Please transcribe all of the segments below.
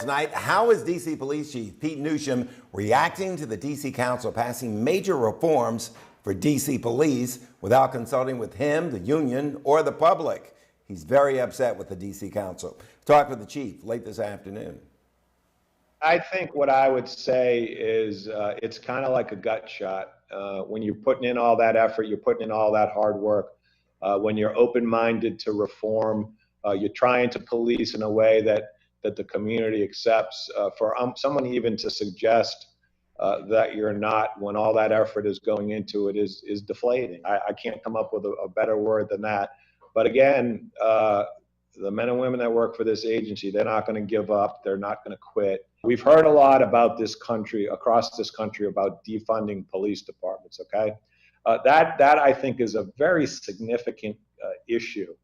Tonight, how is D.C. Police Chief Pete Newsham reacting to the D.C. Council passing major reforms for D.C. police without consulting with him, the union, or the public? He's very upset with the D.C. Council. Talk with the chief late this afternoon. I think what I would say is it's kind of like a gut shot. When you're putting in all that effort, you're putting in all that hard work. When you're open-minded to reform, you're trying to police in a way that the community accepts. For someone even to suggest that you're not, when all that effort is going into it, is deflating. I can't come up with a better word than that. But again, the men and women that work for this agency, they're not going to give up. They're not going to quit. We've heard a lot about this country, across this country, about defunding police departments, okay? That I think is a very significant issue.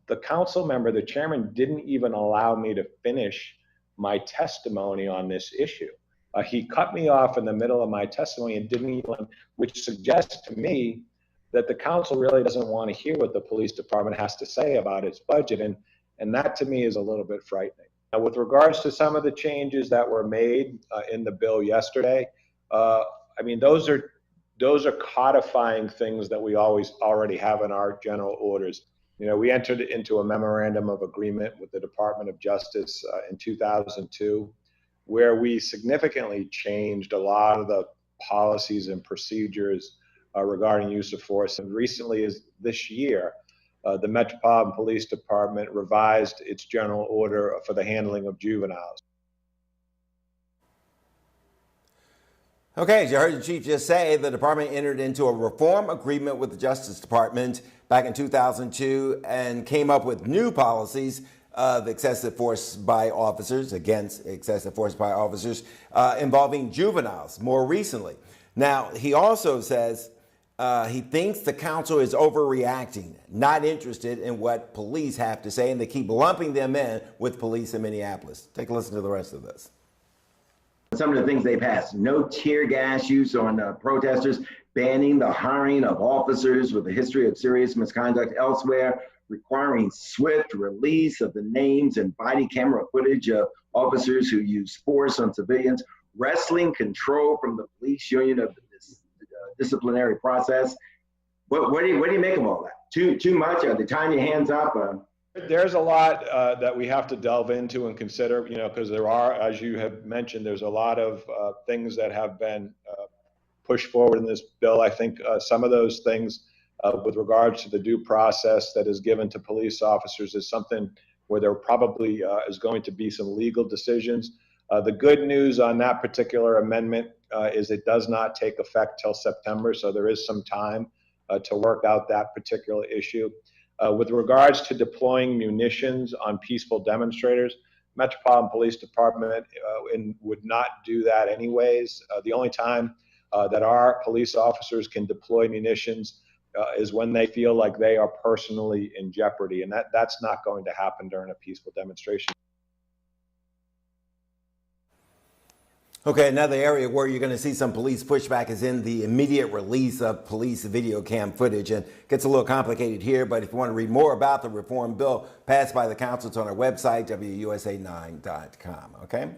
The council member, the chairman, didn't even allow me to finish my testimony on this issue. He cut me off in the middle of my testimony and didn't even, which suggests to me that the council really doesn't want to hear what the police department has to say about its budget. And that to me is a little bit frightening. Now, with regards to some of the changes that were made in the bill yesterday, I mean, those are codifying things that we already have in our general orders. You know, we entered into a memorandum of agreement with the Department of Justice in 2002, where we significantly changed a lot of the policies and procedures regarding use of force. And recently, as this year, the Metropolitan Police Department revised its general order for the handling of juveniles. Okay, as you heard the chief just say, the department entered into a reform agreement with the Justice Department back in 2002 and came up with new policies of excessive force by officers, against excessive force by officers, involving juveniles more recently. Now, he also says he thinks the council is overreacting, not interested in what police have to say, and they keep lumping them in with police in Minneapolis. Take a listen to the rest of this. Some of the things they passed: no tear gas use on protesters, banning the hiring of officers with a history of serious misconduct elsewhere, requiring swift release of the names and body camera footage of officers who use force on civilians, wresting control from the police union of the disciplinary process. What do you make of all that? Too much? Are they tying your hands up? There's a lot that we have to delve into and consider, you know, because there are, as you have mentioned, there's a lot of things that have been pushed forward in this bill. I think some of those things with regards to the due process that is given to police officers is something where there probably is going to be some legal decisions. The good news on that particular amendment is it does not take effect till September, so there is some time to work out that particular issue. With regards to deploying munitions on peaceful demonstrators, Metropolitan Police Department would not do that anyways. The only time that our police officers can deploy munitions is when they feel like they are personally in jeopardy, and that's not going to happen during a peaceful demonstration. Okay, another area where you're going to see some police pushback is in the immediate release of police video cam footage. And it gets a little complicated here, but if you want to read more about the reform bill passed by the council, it's on our website, WUSA9.com, okay?